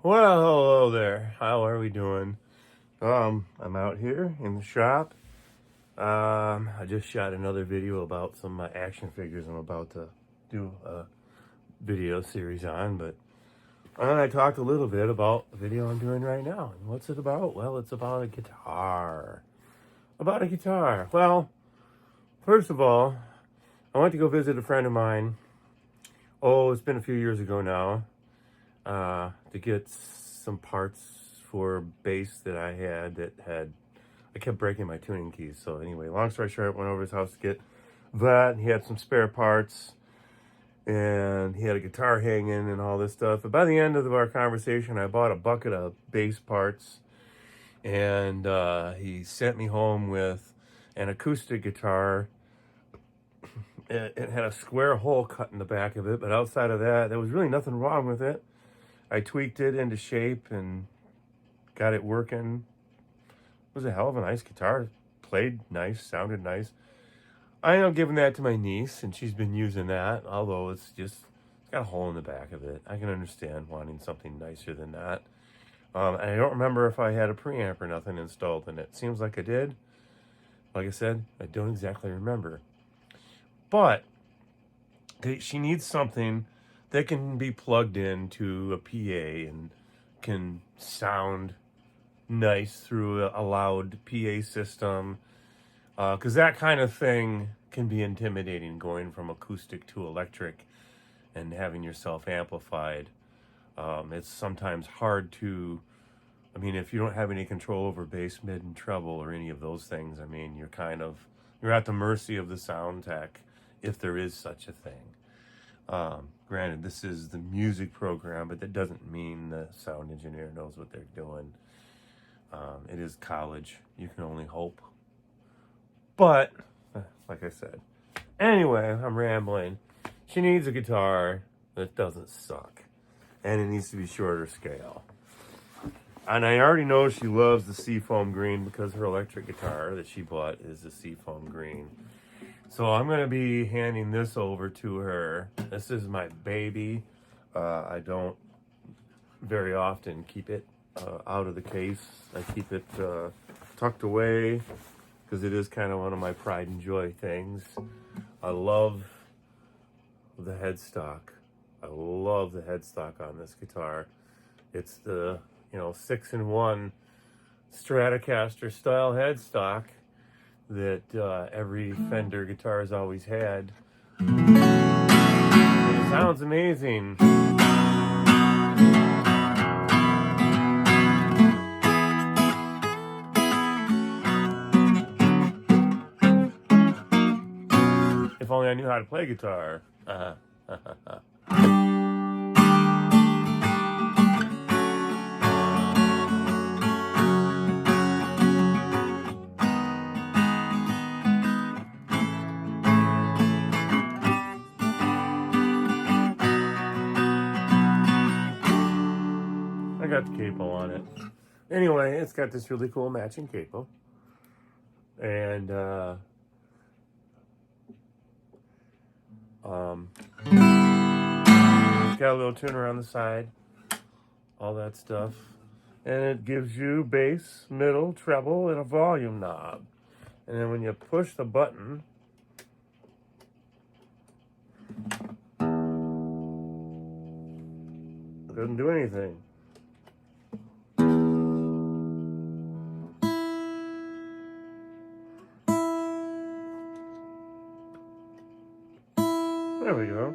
Well, hello there. How are we doing? I'm out here in the shop. I just shot another video about some action figures I'm about to do a video series on, but I talked a little bit about the video I'm doing right now. And what's it about? Well, it's about a guitar. About a guitar. Well, first of all, I went to go visit a friend of mine. Oh, it's been a few years ago now. To get some parts for bass that I kept breaking my tuning keys. So anyway, long story short, went over to his house to get that. He had some spare parts and he had a guitar hanging and all this stuff. But by the end of our conversation, I bought a bucket of bass parts and he sent me home with an acoustic guitar. It had a square hole cut in the back of it, but outside of that, there was really nothing wrong with it. I tweaked it into shape and got it working. It was a hell of a nice guitar. Played nice, sounded nice. I ended up giving that to my niece, and she's been using that, although it's got a hole in the back of it. I can understand wanting something nicer than that. And I don't remember if I had a preamp or nothing installed in it. Seems like I did. Like I said, I don't exactly remember. But she needs something that can be plugged into a PA and can sound nice through a loud PA system. Because that kind of thing can be intimidating, going from acoustic to electric and having yourself amplified. It's sometimes hard to, if you don't have any control over bass, mid, and treble or any of those things, you're at the mercy of the sound tech, if there is such a thing. Granted, this is the music program, but that doesn't mean the sound engineer knows what they're doing. It is college. You can only hope. But, like I said. Anyway, I'm rambling. She needs a guitar that doesn't suck. And it needs to be shorter scale. And I already know she loves the seafoam green because her electric guitar that she bought is the seafoam green. So I'm going to be handing this over to her. This is my baby. I don't very often keep it out of the case. I keep it tucked away because it is kind of one of my pride and joy things. I love the headstock. I love the headstock on this guitar. It's the 6-in-1 Stratocaster style headstock that every Fender guitar has always had. And it sounds amazing. If only I knew how to play guitar. I got the capo on it. Anyway, it's got this really cool matching capo. And got a little tuner on the side. All that stuff. And it gives you bass, middle, treble, and a volume knob. And then when you push the button, it doesn't do anything. There we go.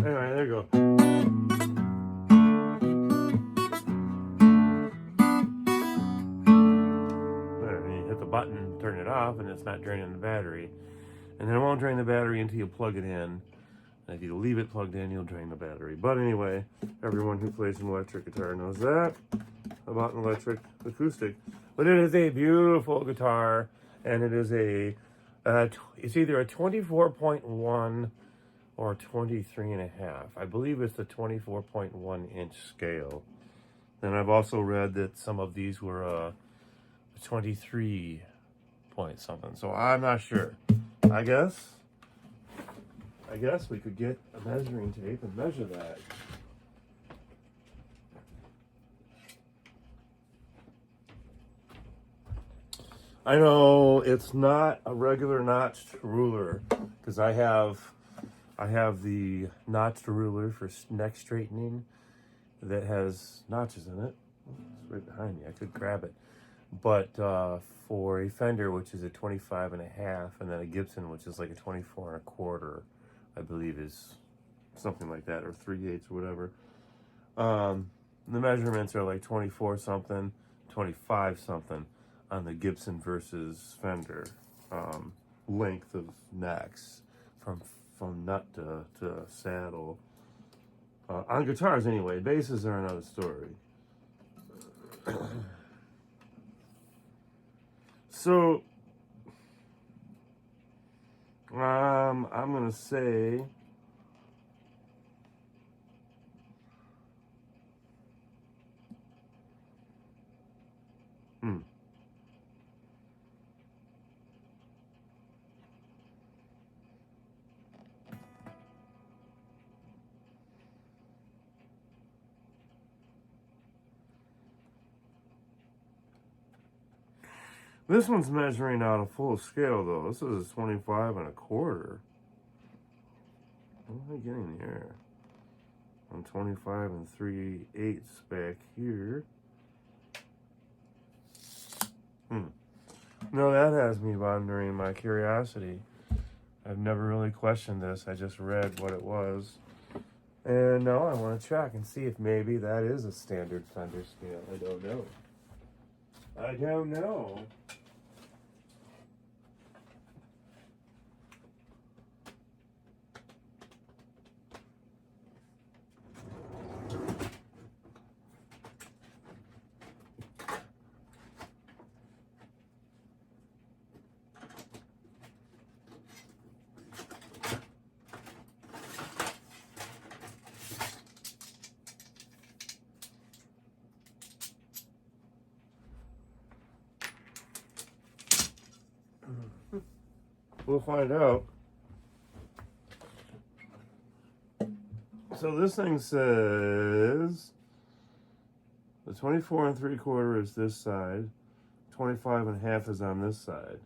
Anyway, there you go. There, and you hit the button, turn it off, and it's not draining the battery. And then it won't drain the battery until you plug it in. And if you leave it plugged in, you'll drain the battery. But anyway, everyone who plays an electric guitar knows that about an electric acoustic. But it is a beautiful guitar, and it is it's either a 24.1 or 23.5. I believe it's the 24.1 inch scale. Then I've also read that some of these were 23 point something. So I'm not sure. I guess we could get a measuring tape and measure that. I know it's not a regular notched ruler because I have the notched ruler for neck straightening that has notches in it. It's right behind me. I could grab it. But for a Fender, which is a 25.5, and then a Gibson, which is like a 24.25, I believe is something like that, or 3/8 or whatever. The measurements are like 24 something, 25 something on the Gibson versus Fender length of necks from nut to saddle. On guitars anyway, basses are another story. So I'm gonna say this one's measuring out a full scale though. This is a 25.25. What am I getting here? I'm 25 3/8 back here. No, that has me wondering my curiosity. I've never really questioned this. I just read what it was. And now I want to check and see if maybe that is a standard Fender scale. I don't know. I don't know. We'll find out. So this thing says the 24.75 is this side, 25.5 is on this side.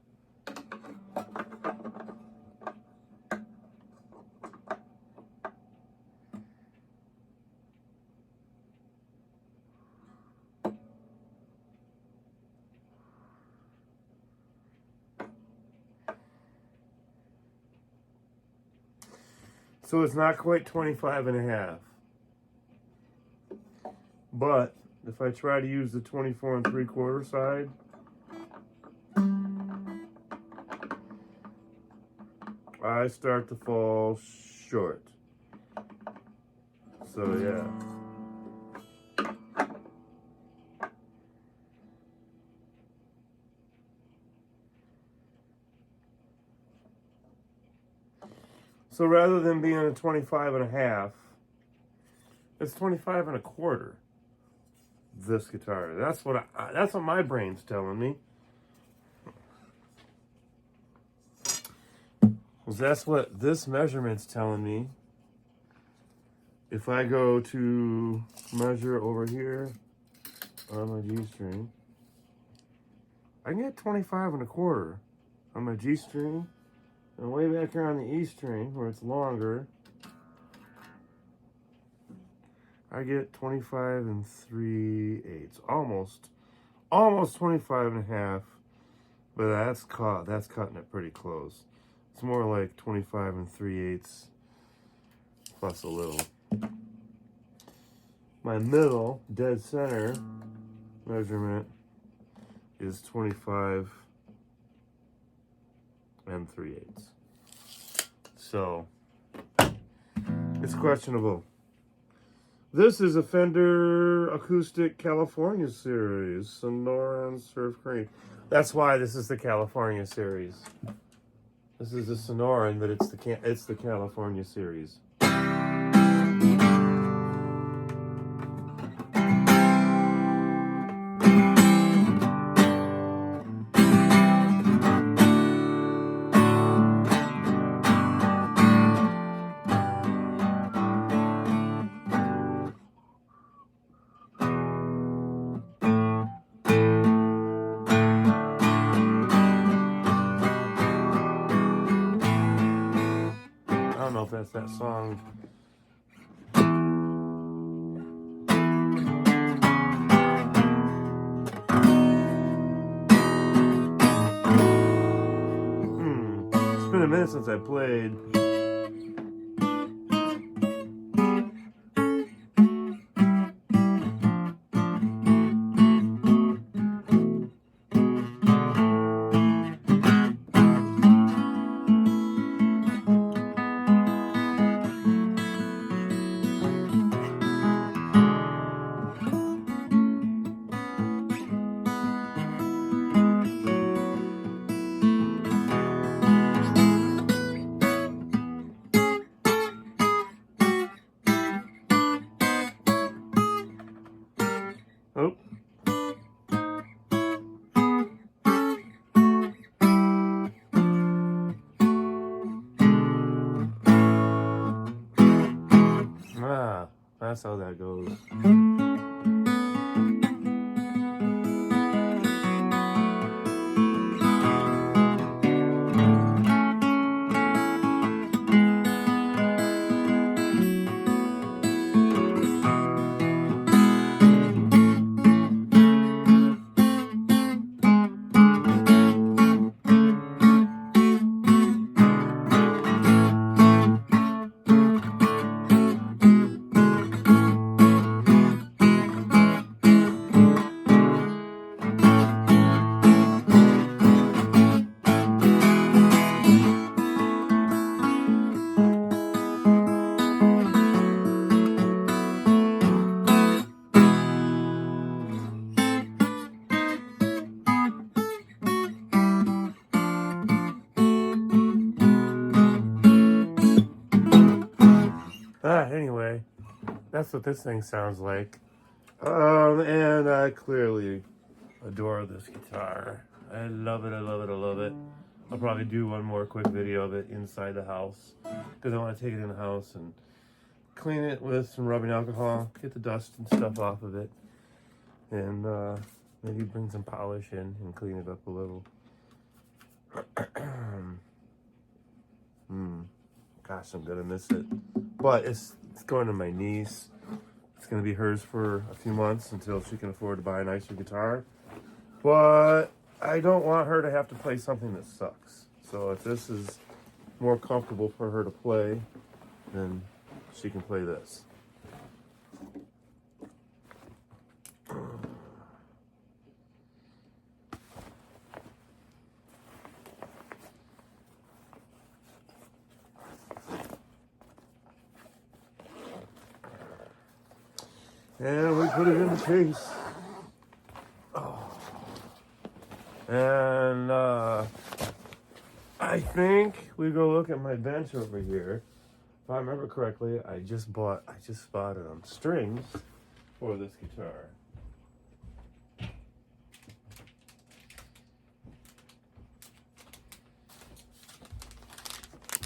So it's not quite 25.5. But if I try to use the 24.75 side, I start to fall short. So yeah. So rather than being a 25.5, it's 25.25. This guitar. That's what my brain's telling me. That's what this measurement's telling me. If I go to measure over here on my G string, I can get 25.25 on my G string. And way back here on the E string, where it's longer, I get 25 3/8, almost 25.5, but that's cutting it pretty close. It's more like 25 3/8 plus a little. My middle dead center measurement is 25 3/8. So It's questionable. This is a Fender Acoustic California Series, Sonoran Surf Crane. That's why this is the California Series. This is a Sonoran, but it's the California Series. I don't know if that's that song. It's been a minute since I played. Oh. Ah, that's how that goes. Anyway, that's what this thing sounds like. And I clearly adore this guitar. I love it, I love it, I love it. I'll probably do one more quick video of it inside the house because I want to take it in the house and clean it with some rubbing alcohol, get the dust and stuff off of it, and maybe bring some polish in and clean it up a little. Gosh, I'm gonna miss it. But it's going to my niece. It's gonna be hers for a few months until she can afford to buy a nicer guitar. But I don't want her to have to play something that sucks. So if this is more comfortable for her to play, then she can play this. And we put it in the case. And I think we go look at my bench over here. If I remember correctly, I just spotted on strings for this guitar.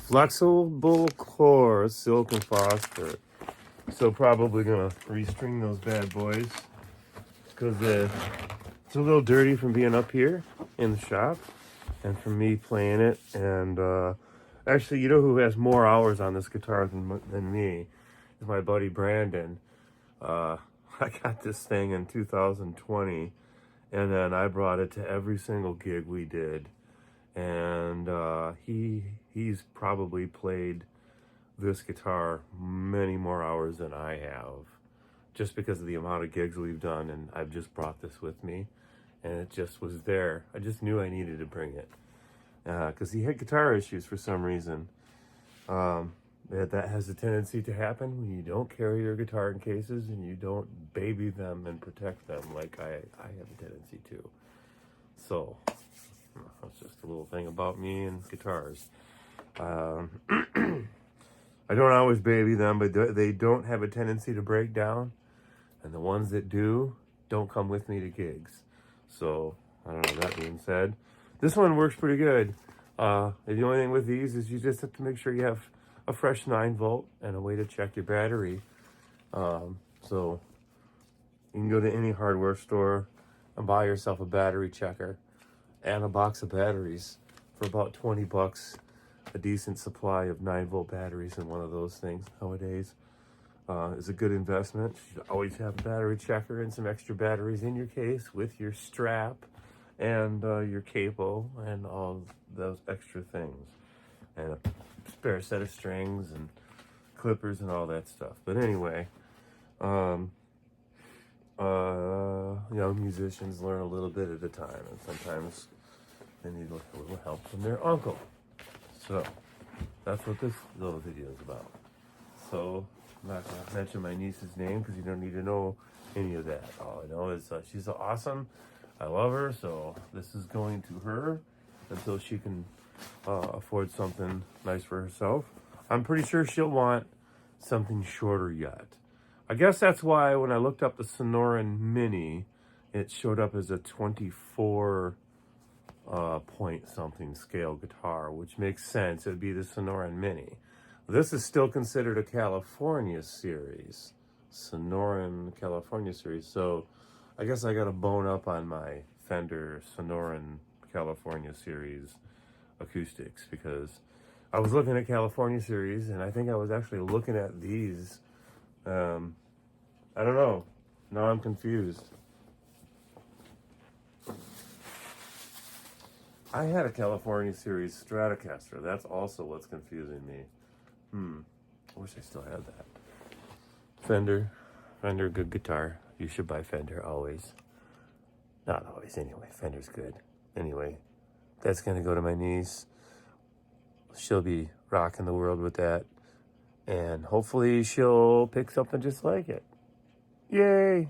Flexible core, silk and phosphor. So probably gonna restring those bad boys because it's a little dirty from being up here in the shop and from me playing it. And actually, you know who has more hours on this guitar than me is my buddy Brandon. I got this thing in 2020, and then I brought it to every single gig we did. And he's probably played this guitar many more hours than I have, just because of the amount of gigs we've done. And I've just brought this with me, and it just was there. I just knew I needed to bring it because he had guitar issues for some reason. That has a tendency to happen when you don't carry your guitar in cases and you don't baby them and protect them like I have a tendency to. So that's just a little thing about me and guitars. I don't always baby them, but they don't have a tendency to break down. And the ones that do don't come with me to gigs. So, I don't know, that being said, this one works pretty good. The only thing with these is you just have to make sure you have a fresh 9-volt and a way to check your battery. So, you can go to any hardware store and buy yourself a battery checker and a box of batteries for about 20 bucks. A decent supply of 9-volt batteries in one of those things nowadays is a good investment. You should always have a battery checker and some extra batteries in your case with your strap and your capo and all those extra things. And a spare set of strings and clippers and all that stuff. But anyway, young musicians learn a little bit at a time, and sometimes they need a little help from their uncle. So that's what this little video is about. So I'm not going to mention my niece's name because you don't need to know any of that. All I know is she's awesome. I love her, so this is going to her until she can afford something nice for herself. I'm pretty sure she'll want something shorter yet. I guess that's why when I looked up the Sonoran Mini, it showed up as a 24 point something scale guitar, which makes sense. It would be the Sonoran Mini. This is still considered a California series, Sonoran California series. So I guess I got to bone up on my Fender Sonoran California series acoustics, because I was looking at California series and I think I was actually looking at these. I don't know. Now I'm confused. I had a California series Stratocaster. That's also what's confusing me. I wish I still had that. Fender, good guitar. You should buy Fender always. Not always, anyway. Fender's good. Anyway, that's going to go to my niece. She'll be rocking the world with that. And hopefully she'll pick something just like it. Yay!